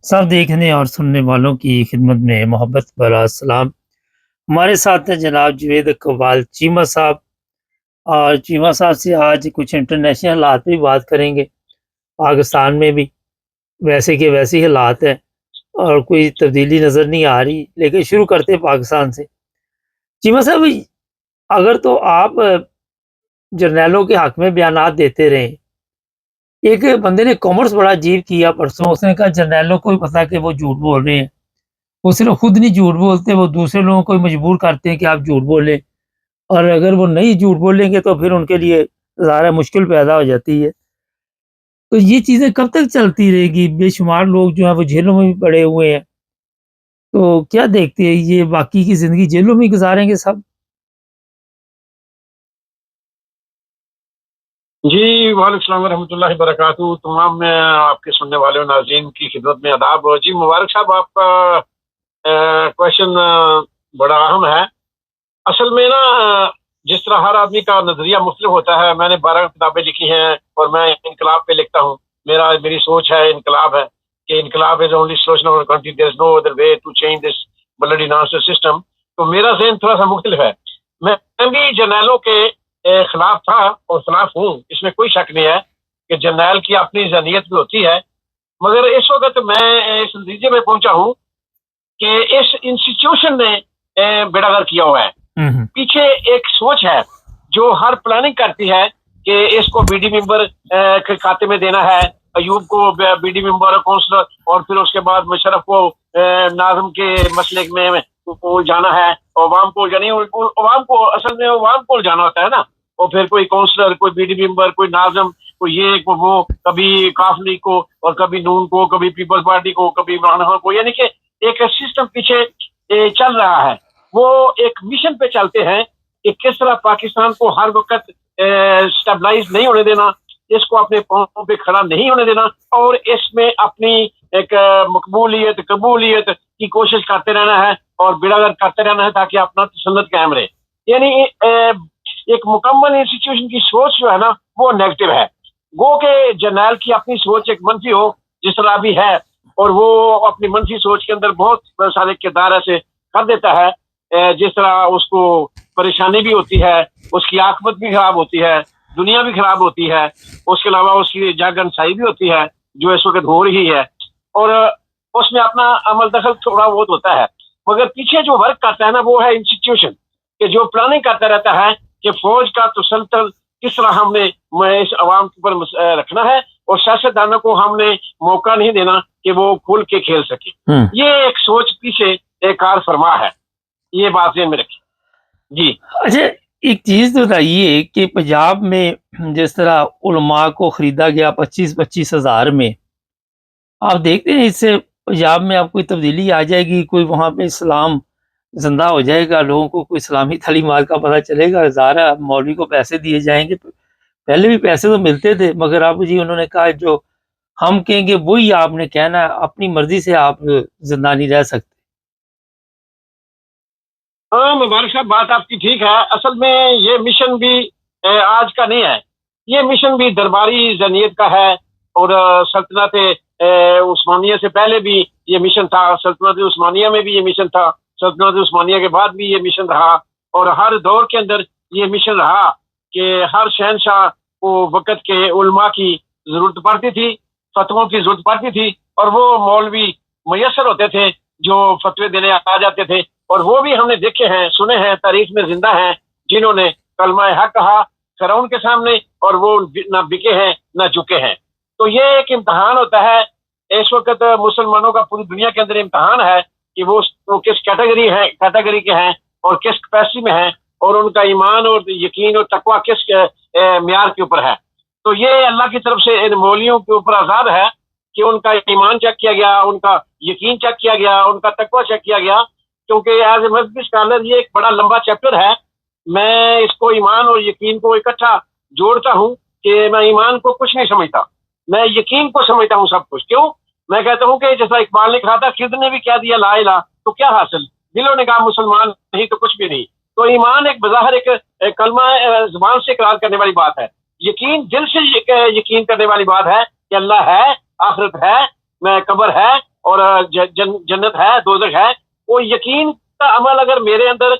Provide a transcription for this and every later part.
सब देखने और सुनने वालों की खिदमत में मोहब्बत भरा सलाम। हमारे साथ हैं जनाब जुवेद इकबाल चीमा साहब। और चीमा साहब से आज कुछ इंटरनेशनल हालात पे भी बात करेंगे। पाकिस्तान में भी वैसे के वैसे ही हालात हैं और कोई तब्दीली नज़र नहीं आ रही, लेकिन शुरू करते हैं पाकिस्तान से। चीमा साहब, अगर तो आप जर्नैलों के हक में बयानात देते रहे। एक बंदे ने कॉमर्स बड़ा अजीब किया परसों, उसने कहा जर्नैलों को भी पता कि वो झूठ बोल रहे हैं। वो सिर्फ खुद नहीं झूठ बोलते, वो दूसरे लोगों को भी मजबूर करते हैं कि आप झूठ बोलें। और अगर वो नहीं झूठ बोलेंगे तो फिर उनके लिए ज़ाहिर है मुश्किल पैदा हो जाती है। तो ये चीज़ें कब तक चलती रहेगी? बेशुमार लोग जो हैं वो जेलों में भी पड़े हुए हैं। तो क्या देखते हैं, ये बाकी की ज़िंदगी जेलों में ही गुज़ारेंगे सब? जी, वालेकुम सलाम रहमतुल्लाहि बरकातहू। तमाम मैं आपके सुनने वाले और नाज़रीन की खिदमत में आदाब। जी मुबारक साहब, आपका क्वेश्चन बड़ा अहम है। असल में ना, जिस तरह हर आदमी का नज़रिया मुख्तलिफ होता है। मैंने 12 किताबें लिखी हैं और मैं इनकलाब पे लिखता हूँ। मेरी सोच है इनकलाब है कि इनकलाब is only solution of country, there is no other way to change this bloody nonsense system. तो मेरा ज़हन थोड़ा सा मुख्तलिफ है। मैं भी जर्नैलों के खिलाफ था और खिलाफ हूँ, इसमें कोई शक नहीं है कि जर्नैल की अपनी जहनीत भी होती है। मगर इस वक्त मैं इस नतीजे में पहुंचा हूँ कि इस इंस्टीट्यूशन ने बेड़ागर किया हुआ है। पीछे एक सोच है जो हर प्लानिंग करती है कि इसको बीडी मेंबर के खाते में देना है, अयूब को बीडी मेंबर काउंसलर, और फिर उसके बाद मुशर्रफ को नाज़म के मसले में को जाना है। और अवाम को यानी अवाम को, असल में अवाम को जाना होता है ना। और फिर कोई काउंसलर, कोई बीडी मेंबर, कोई नाज़म, कोई ये को वो, कभी काफ लीग को और कभी नून को, कभी पीपल्स पार्टी को, कभी इमरान खान को, यानी कि एक सिस्टम पीछे चल रहा है। वो एक मिशन पे चलते हैं कि किस तरह पाकिस्तान को हर वक्त स्टेबलाइज नहीं होने देना, इसको अपने पांवों पे खड़ा नहीं होने देना, और इसमें अपनी एक मकबूलियत कबूलियत की कोशिश करते रहना है और बिड़ागर करते रहना है ताकि अपना तसल्लुत कायम रहे। यानी एक मुकम्मल इंस्टीट्यूशन की सोच जो है ना, वो नेगेटिव है। गो के जर्नैल की अपनी सोच एक मनफी हो जिस तरह अभी है, और वो अपनी मनफी सोच के अंदर बहुत सारे किरदार ऐसे कर देता है जिस तरह उसको परेशानी भी होती है, उसकी आकबत भी खराब होती है, दुनिया भी खराब होती है, उसके अलावा उसकी जागनसाई भी होती है जो इस वक्त हो रही है, और उसमें अपना अमल दखल थोड़ा बहुत होता है। मगर पीछे जो वर्क करता है ना, वो है इंस्टीट्यूशन कि जो प्लानिंग करता रहता है कि फौज का तसल्सल किस तरह हमने इस अवाम के ऊपर रखना है, और सियासतदानों को हमने मौका नहीं देना कि वो खुल के खेल सके। ये एक सोच पीछे एक कार फरमा है। ये बात ज़हन में रखी। जी। अच्छा, एक चीज़ तो बताइए कि पंजाब में जिस तरह उलमा को खरीदा गया 25-25 हज़ार में, आप देखते हैं इससे पंजाब में अब कोई तब्दीली आ जाएगी? कोई वहाँ पे इस्लाम ज़िंदा हो जाएगा? लोगों को कोई इस्लामी तालीमात का पता चलेगा? ज़ाहिर है मौलवी को पैसे दिए जाएँगे। पहले भी पैसे तो मिलते थे, मगर अब जी उन्होंने कहा जो हम कहेंगे वही आपने कहना है, अपनी मर्ज़ी से आप ज़िंदा नहीं रह सकते। हाँ, मुबारक साहब, बात आपकी ठीक है। असल में ये मिशन भी आज का नहीं है। ये मिशन भी दरबारी जहनीत का है, और सल्तनत उस्मानिया से पहले भी ये मिशन था, सल्तनत उस्मानिया में भी ये मिशन था, सल्तनत उस्मानिया के बाद भी ये मिशन रहा, और हर दौर के अंदर ये मिशन रहा कि हर शहनशाह को वक़्त के उलमा की ज़रूरत पड़ती थी, फतवों की ज़रूरत पड़ती थी, और वो मौलवी मुयस्सर होते थे जो फतवे देने आ जाते थे। और वो भी हमने देखे हैं, सुने हैं, तारीख में जिंदा हैं, जिन्होंने कलमा हक कहा फिरौन के सामने, और वो ना बिके हैं ना झुके हैं। तो ये एक इम्तहान होता है इस वक्त मुसलमानों का, पूरी दुनिया के अंदर इम्तहान है कि वो किस कैटेगरी के हैं और किस कैपेसिटी में हैं, और उनका ईमान और यकीन और तकवा किस म्यार के ऊपर है। तो ये अल्लाह की तरफ से इन मौलियों के ऊपर आजाद है कि उनका ईमान चेक किया गया, उनका यकीन चेक किया गया, उनका तकवा चेक किया गया। क्योंकि एज ए मजहबी स्कॉलर ये एक बड़ा लंबा चैप्टर है। मैं इसको ईमान और यकीन को इकट्ठा जोड़ता हूँ कि मैं ईमान को कुछ नहीं समझता, मैं यकीन को समझता हूँ सब कुछ। क्यों? मैं कहता हूँ कि जैसा इकबाल ने कहा था, खिद ने भी कह दिया ला इला तो क्या हासिल, दिलों ने कहा मुसलमान नहीं तो कुछ भी नहीं। तो ईमान एक बज़ाहिर एक कलमा जुबान से इकरार करने वाली बात है। यकीन दिल से यकीन करने वाली बात है कि अल्लाह है, आखिरत है, मैं कब्र है, और जन्नत है, दोज़ख है, वो यकीन का अमल अगर मेरे अंदर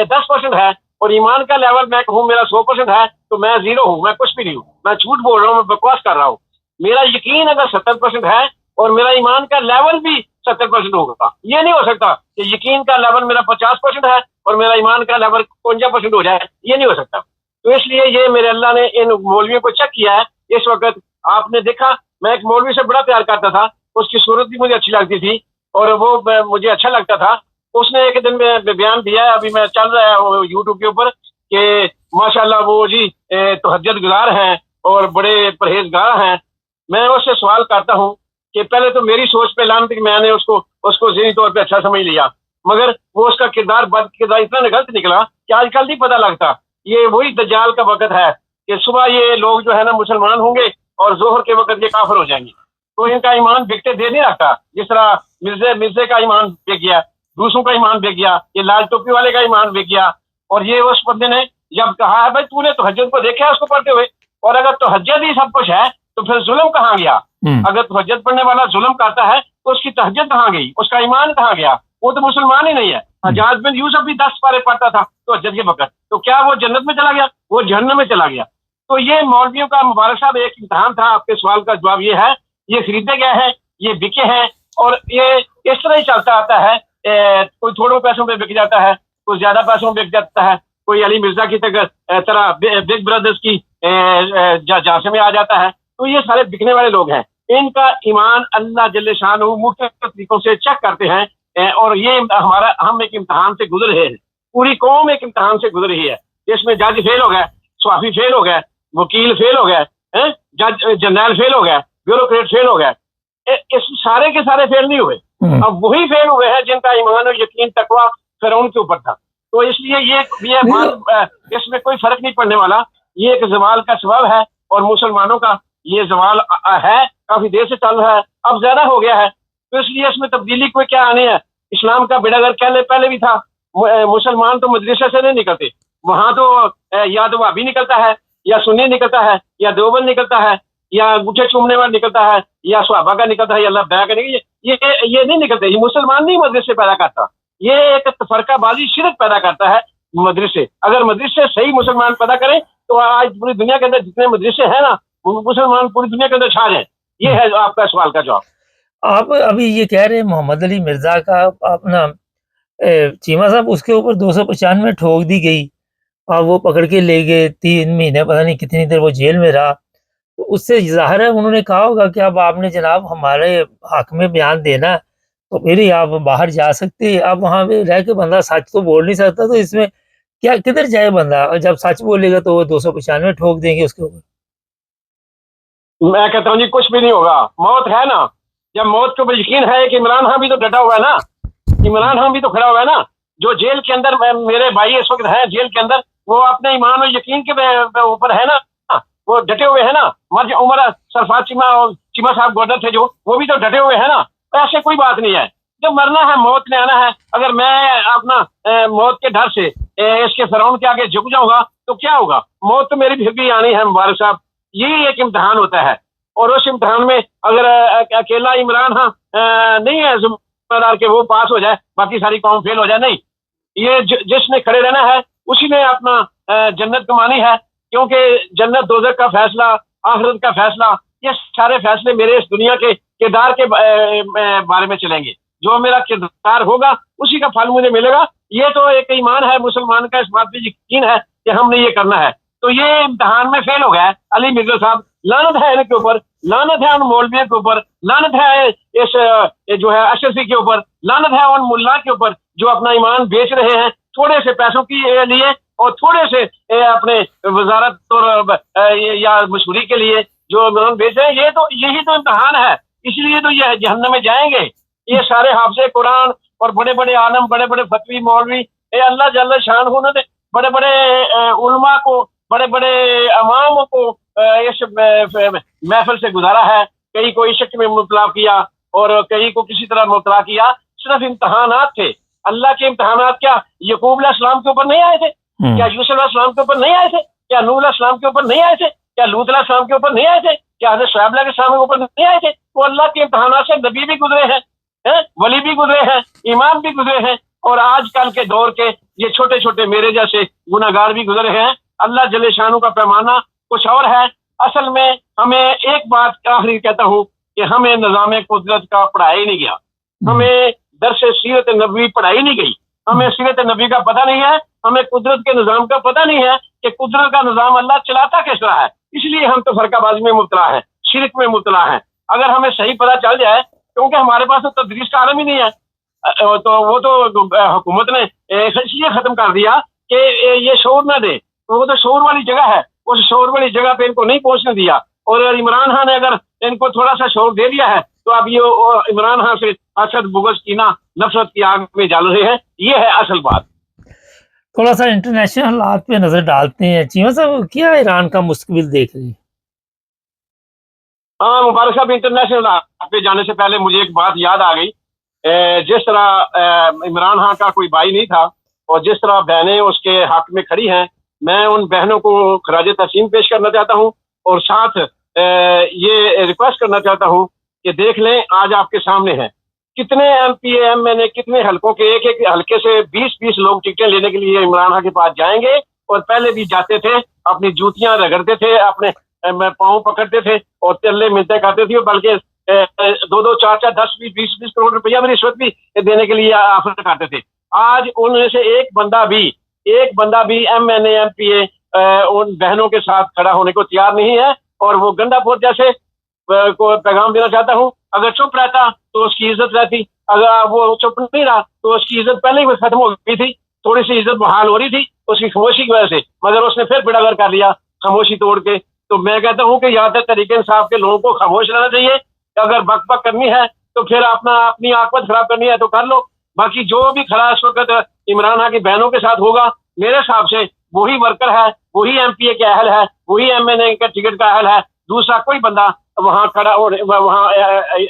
10% है और ईमान का लेवल मैं कहूँ मेरा 100% है, तो मैं जीरो हूँ, मैं कुछ भी नहीं हूँ, मैं झूठ बोल रहा हूँ, मैं बकवास कर रहा हूँ। मेरा यकीन अगर 70% है और मेरा ईमान का लेवल भी 70% होगा, ये नहीं हो सकता कि यकीन का लेवल मेरा 50% है और मेरा ईमान का लेवल 51% हो जाए, ये नहीं हो सकता। तो इसलिए ये मेरे अल्लाह ने इन मौलवियों को चेक किया है। इस वक्त आपने देखा, मैं एक मौलवी से बड़ा प्यार करता था, उसकी सूरत भी मुझे अच्छी लगती थी और वो मुझे अच्छा लगता था। उसने एक दिन में बयान दिया है, अभी मैं चल रहा है यूट्यूब के ऊपर, कि माशाल्लाह वो जी तहज्जुद गुजार हैं और बड़े परहेजगार हैं। मैं उससे सवाल करता हूँ कि पहले तो मेरी सोच पे लानत कि मैंने उसको ज़हनी तौर पे अच्छा समझ लिया, मगर वो उसका किरदार बद किरदार इतना गलत निकला कि आजकल नहीं पता लगता। ये वही दज्जाल का वक्त है कि सुबह ये लोग जो है ना मुसलमान होंगे और जोहर के वक्त ये काफिर हो जाएंगे। तो इनका ईमान बिकते देर नहीं रखता। जिस तरह मिर्जे का ईमान बिक गया, दूसरों का ईमान बिक गया, ये लाल टोपी वाले का ईमान बिक गया। और ये उस बंदे ने जब कहा है भाई तूने तहज्जुद को देखा है उसको पढ़ते हुए, और अगर तहज्जुद ही सब कुछ है तो फिर जुल्म कहाँ गया? अगर तहज्जुद पढ़ने वाला जुल्म करता है तो उसकी तहज्जुद कहाँ गई, उसका ईमान कहाँ गया? वो तो मुसलमान ही नहीं है। हज्जाज बिन यूसुफ भी 10 पारे पढ़ता था तहज्जुद के वक्त, तो क्या वो जन्नत में चला गया? वो जहन्नम में चला गया। तो ये मौलवियों का मुबारक साहब एक इम्तिहान था। आपके सवाल का जवाब ये है, ये खरीदे गए हैं, ये बिके हैं और ये इस तरह ही चलता आता है। कोई थोड़े पैसों पे बिक जाता है, कोई ज्यादा पैसों में बिक जाता है, कोई अली मिर्जा की तरह बिग ब्रदर्स की झांसे में आ जाता है। तो ये सारे बिकने वाले लोग हैं। इनका ईमान अल्लाह जल्ले शानहू मुख्तलिफ तरीकों से चेक करते हैं और ये हम एक इम्तिहान से गुजर रहे हैं। पूरी कौम एक इम्तिहान से गुजर रही है, जिसमें जज फेल हो गए, स्वाफी फेल हो गए, वकील फेल हो गए, जज जनरल फेल हो गए, ब्यूरोक्रेट फेल हो गए। इस सारे के सारे फेल नहीं हुए, अब वही फेल हुए हैं जिनका ईमान और यकीन तकवा फिरौन के ऊपर था। तो इसलिए इसमें कोई फर्क नहीं पड़ने वाला। ये एक जवाल का सबब है और मुसलमानों का ये जवाल है, काफी देर से चल रहा है, अब ज्यादा हो गया है। तो इसलिए इसमें तब्दीली कोई क्या आनी है? इस्लाम का बेड़ा गर्क पहले भी था। मुसलमान तो मदरसे से नहीं निकलते, वहां तो या तो वहाबी निकलता है, या सुन्नी निकलता है, या देवबंद निकलता है, या गुठे चूमने वाला निकलता है, या सहाबा का निकलता है, या अल्लाह बया करेंगे। ये नहीं निकलते। ये मुसलमान नहीं मदरसे पैदा करता, ये एक फरकाबाजी शिरक पैदा करता है मदरसे। अगर मदरसे सही मुसलमान पैदा करें तो आज पूरी दुनिया के अंदर जितने मदरसे हैं ना, मुसलमान पूरी दुनिया के अंदर छा जाए। ये है आपका सवाल का जवाब। आप अभी ये कह रहे हैं मोहम्मद अली मिर्जा का अपना चीमा साहब, उसके ऊपर 295 ठोक दी गई और वो पकड़ के ले गए, 3 महीने पता नहीं कितनी देर वो जेल में रहा। तो उससे ज़ाहिर है उन्होंने कहा होगा कि अब आपने जनाब हमारे हक में बयान देना है, तो फिर ही आप बाहर जा सकते हैं। अब वहाँ पे रह के बंदा सच तो बोल नहीं सकता, तो इसमें क्या किधर जाए बंदा? और जब सच बोलेगा तो वो 295 ठोक देंगे उसके ऊपर। मैं कहता हूँ जी कुछ भी नहीं होगा। मौत है ना, जब मौत के ऊपर यकीन है कि इमरान खान भी तो डटा हुआ है ना, इमरान खान भी तो खड़ा हुआ है ना। जो जेल के अंदर मेरे भाई इस वक्त हैं जेल के अंदर, वो अपने ईमान और यकीन के ऊपर है ना, वो डटे हुए है ना। उमर सरफराज चीमा साहब गवर्नर थे जो, वो भी तो डटे हुए है ना। तो ऐसे कोई बात नहीं है, जब मरना है मौत ने आना है। अगर मैं अपना मौत के डर से इसके फिरौन के आगे झुक जाऊंगा तो क्या होगा? मौत तो मेरी फिर भी आनी है मुबारक साहब। यही एक इम्तिहान होता है और उस इम्तिहान में अगर अकेला इमरान नहीं है जिम्मेदार के वो पास हो जाए बाकी सारी कौम फेल हो जाए, नहीं। ये जिसने खड़े रहना है उसी ने अपना जन्नत कमानी है, क्योंकि जन्नत दोज़ख का फैसला, आखिरत का फैसला, ये सारे फैसले मेरे इस दुनिया के किरदार के बारे में चलेंगे। जो मेरा किरदार होगा उसी का फल मुझे मिलेगा। ये तो एक ईमान है मुसलमान का, इस बात पे यकीन है कि हमने ये करना है। तो ये इम्तिहान में फेल हो गया है अली मिर्जा साहब। लानत है इनके ऊपर, लानत है उन मौलवियों के ऊपर, लानत है इस जो है अशरफी के ऊपर, लानत है उन मुल्ला के ऊपर जो अपना ईमान बेच रहे हैं थोड़े से पैसों के लिए और थोड़े से अपने वजारत और या मशहूरी के लिए जो ईमान बेच रहे हैं। यही तो इम्तिहान है, इसलिए तो ये जहन्नम में जाएंगे। ये सारे हाफिज़े कुरान और बड़े बड़े आलम, बड़े बड़े फतवी मौलवी, अल्लाह जल्ल शानहू ने बड़े बड़े उलमा को, बड़े बड़े अवाम को इस महफिल से गुजारा है। कई को इश्क में मुबतला किया और कई को किसी तरह मुबतला किया। सिर्फ इम्तहानात थे। अल्लाह के इम्तहानात क्या यकूब अलैहिस्सलाम के ऊपर नहीं आए थे? क्या यूसुफ अलैहिस्सलाम के ऊपर नहीं आए थे? क्या नूह अलैहिस्सलाम के ऊपर नहीं आए थे? क्या लूत अलैहिस्सलाम के ऊपर नहीं आए थे? क्या हज़रत शुएब अलैहिस्सलाम के ऊपर नहीं आए थे? वो अल्लाह के इम्तहानात से नबी भी गुजरे हैं। वली भी गुजरे हैं, इमाम भी गुजरे हैं, और आजकल के दौर के ये छोटे छोटे मेरे जैसे गुनाहगार भी गुजरे हैं। अल्लाह जल्ले शानू का पैमाना कुछ और है। असल में हमें एक बात आखिरी कहता हूँ कि हमें निज़ाम कुदरत का पढ़ाया ही नहीं गया, हमें दरस सीरत नबवी पढ़ाई नहीं गई, हमें सीरत नबी का पता नहीं है, हमें कुदरत के निज़ाम का पता नहीं है कि कुदरत का निज़ाम अल्लाह चलाता किस तरह है। इसलिए हम तो फरकाबाजी में मुब्तला हैं, शिरक में मुब्तला हैं। अगर हमें सही पता चल जाए, क्योंकि हमारे पास तो तदरीस का आलम ही नहीं है, तो वो तो हुकूमत ने इसलिए ख़त्म कर दिया कि ये शोर न दे, तो वो तो शोर वाली जगह है, उस शोर वाली जगह पे इनको नहीं पहुंचने दिया। और इमरान खान ने अगर इनको थोड़ा सा शोर दे दिया है तो अब ये इमरान खान से हसद बुग़्ज़ कीना नफरत की आग में जल रहे हैं। ये है असल बात। थोड़ा सा इंटरनेशनल हालात पे नजर डालते हैं। चीमा साहब, क्या ईरान का मुस्तकबिल देख रहे हैं? हाँ, मुबारक साहब, इंटरनेशनल पे जाने से पहले मुझे एक बात याद आ गई। जिस तरह इमरान खान का कोई भाई नहीं था और जिस तरह बहनें उसके हक में खड़ी हैं, मैं उन बहनों को खराज तहसीन पेश करना चाहता हूँ और साथ ये रिक्वेस्ट करना चाहता हूँ कि देख लें, आज आपके सामने है कितने MPA-MNA कितने हलकों के, एक एक हलके से 20-20 लोग टिकटें लेने के लिए इमरान खान के पास जाएंगे, और पहले भी जाते थे, अपनी जूतियां रगड़ते थे, अपने पाँव पकड़ते थे और तल्ले मिलते करते थे, बल्कि 2-2, 4-4, 10, 20 करोड़ रुपया भी रिश्वत भी देने के लिए ऑफर करते थे। आज उनमें से एक बंदा भी MNA-MPA उन बहनों के साथ खड़ा होने को तैयार नहीं है। और वो गंडापुर जैसे को पैगाम देना चाहता हूँ, अगर चुप रहता तो उसकी इज्जत रहती, अगर वो चुप नहीं रहा तो उसकी इज्जत पहले ही खत्म हो गई थी। थोड़ी सी इज्जत बहाल हो रही थी उसकी खामोशी की वजह से, मगर उसने फिर बिड़ागर कर लिया खामोशी तोड़ के। तो मैं कहता हूँ कि या तो तरीके इंसाफ के लोगों को खामोश रहना चाहिए। अगर बक बक करनी है तो फिर अपनी आकबत खराब करनी है तो कर लो। बाकी जो भी खड़ा इस वक्त इमरान खान की बहनों के साथ होगा, मेरे हिसाब से वही वर्कर है, वही MPA का अहल है, वही MNA का टिकट का अहल है। दूसरा कोई बंदा वहाँ खड़ा और वहाँ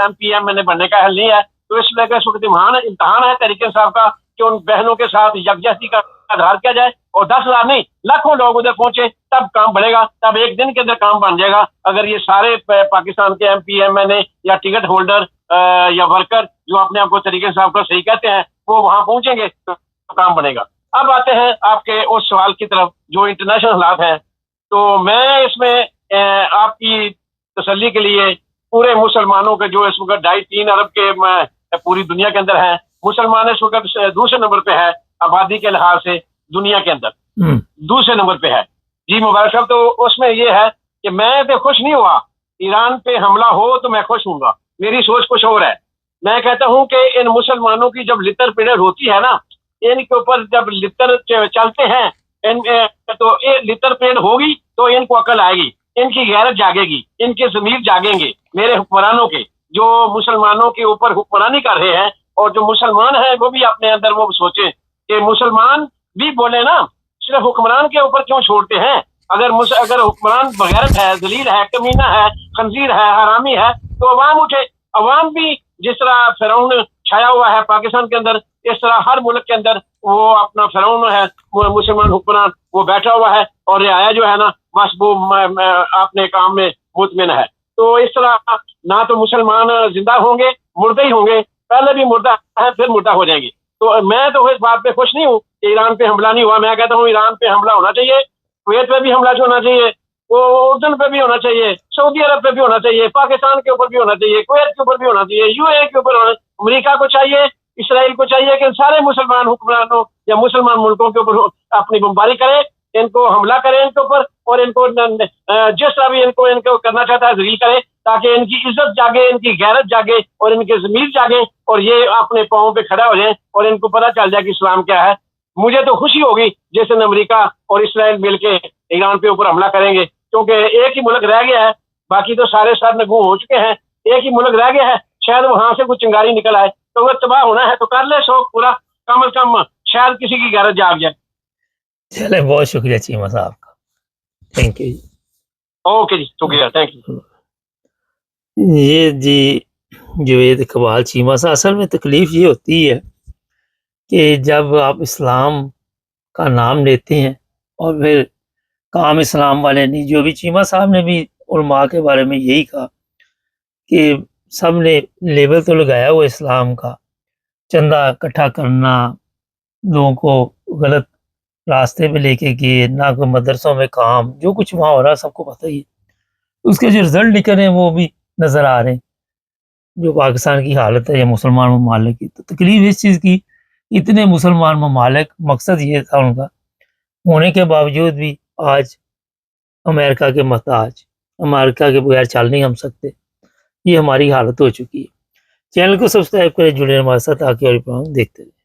MPA-MNA बनने का अहल नहीं है। तो इसलिए इस वक्त इम्तहान है तरीके इंसाफ का कि उन बहनों के साथ यकजहती का आधार किया जाए, और 10,000 नहीं लाखों लोग उधर पहुंचे, तब काम बढ़ेगा, तब एक दिन के अंदर काम बन जाएगा। अगर ये सारे पाकिस्तान के MPA-MNA या टिकट होल्डर या वर्कर जो अपने आप को तरीके इंसाफ का सही कहते हैं वो वहां पहुंचेंगे तो काम बनेगा। अब आते हैं आपके उस सवाल की तरफ जो इंटरनेशनल हालात हैं। तो मैं इसमें आपकी तसल्ली के लिए पूरे मुसलमानों के जो इस वक्त 2.5-3 अरब के पूरी दुनिया के अंदर हैं, मुसलमान इस वक्त दूसरे नंबर पे है आबादी के लिहाज से दुनिया के अंदर, दूसरे नंबर पे है जी मुबारक साहब। तो उसमें ये है कि मैं तो खुश नहीं हुआ, ईरान पे हमला हो तो मैं खुश हूँगा, मेरी सोच कुछ और है। मैं कहता हूँ कि इन मुसलमानों की जब लितर पिड़र होती है ना, इनके ऊपर जब लितर चलते हैं तो ये लितर पिड़र होगी तो इनको अकल आएगी, इनकी गैरत जागेगी, इनके ज़मीर जागेंगे। मेरे हुक्मरानों के जो मुसलमानों के ऊपर हुक्मरानी कर रहे हैं, और जो मुसलमान हैं वो भी अपने अंदर वो सोचें कि मुसलमान भी बोले ना, सिर्फ हुक्मरान के ऊपर क्यों छोड़ते हैं। अगर हुक्मरान बगैरत है, जलील है, कमीना है, खंजीर है, हरामी है, तो अवाम उठे। अवाम भी जिस तरह फिरौन छाया हुआ है पाकिस्तान के अंदर, इस तरह हर मुल्क के अंदर वो अपना फिरौन है, मुसलमान हुक्मरान वो बैठा हुआ है, और रियाया जो है ना बस वो अपने काम में मुतमिन है। तो इस तरह ना तो मुसलमान जिंदा होंगे, मुर्दे ही होंगे, पहले भी मुर्दा है फिर मुर्दा हो जाएंगे। तो मैं तो इस बात पे खुश नहीं हूँ कि ईरान पे हमला नहीं हुआ। मैं कहता हूँ ईरान पे हमला होना चाहिए, कुवैत पे भी हमला होना चाहिए, वो उर्दन पे भी होना चाहिए, सऊदी अरब पे भी होना चाहिए, पाकिस्तान के ऊपर भी होना चाहिए, कुवैत के ऊपर भी होना चाहिए, UAE के ऊपर होना, अमेरिका को चाहिए, इसराइल को चाहिए कि सारे मुसलमान हुक्मरानों या मुसलमान मुल्कों के ऊपर अपनी बमबारी करे, इनको हमला करे इनके ऊपर, और इनको जिस तरह भी इनको करना चाहता है जलील करे, ताकि इनकी इज्जत जागे, इनकी गैरत जागे और इनके ज़मीर जागे, और ये अपने पाँव पे खड़ा हो जाए और इनको पता चल जाए कि इस्लाम क्या है। मुझे तो खुशी होगी जैसे अमेरिका और इसराइल मिलके ईरान पे ऊपर हमला करेंगे, क्योंकि एक ही मुल्क रह गया है, बाकी तो सारे सर नगू हो चुके हैं, एक ही मुल्क रह गया है, शायद वहां से कुछ चिंगारी निकल आए। तो अगर तबाह होना है तो कर ले शौक पूरा, कम अज कम शायद किसी की गैरत जाग जाए। चले, बहुत शुक्रिया चीमा साहब का, थैंक यू। ओके जी, शुक्रिया, थैंक यू। ये जी जुवेद इकबाल चीमा साहब, असल में तकलीफ ये होती है कि जब आप इस्लाम का नाम लेते हैं और फिर काम इस्लाम वाले नहीं, जो भी चीमा साहब ने भी उलमा के बारे में यही कहा कि سب نے لیبل تو لگایا ہوا اسلام کا، چندہ اکٹھا کرنا، لوگوں کو غلط راستے پہ لے کے گئے، نہ کوئی مدرسوں میں کام، جو کچھ وہاں ہو رہا ہے سب کو پتہ ہی ہے۔ اس کے جو رزلٹ نکلے ہیں وہ بھی نظر آ رہے ہیں، جو پاکستان کی حالت ہے یا مسلمان ممالک کی۔ تو تکلیف اس چیز کی، اتنے مسلمان ممالک، مقصد یہ تھا ان کا، ہونے کے باوجود بھی آج امریکہ کے محتاج، امریکہ کے بغیر چل نہیں ہم سکتے، یہ ہماری حالت ہو چکی ہے۔ چینل کو سبسکرائب کریں، جڑے ہمارے ساتھ، آگے اور پروگرام دیکھتے رہیں۔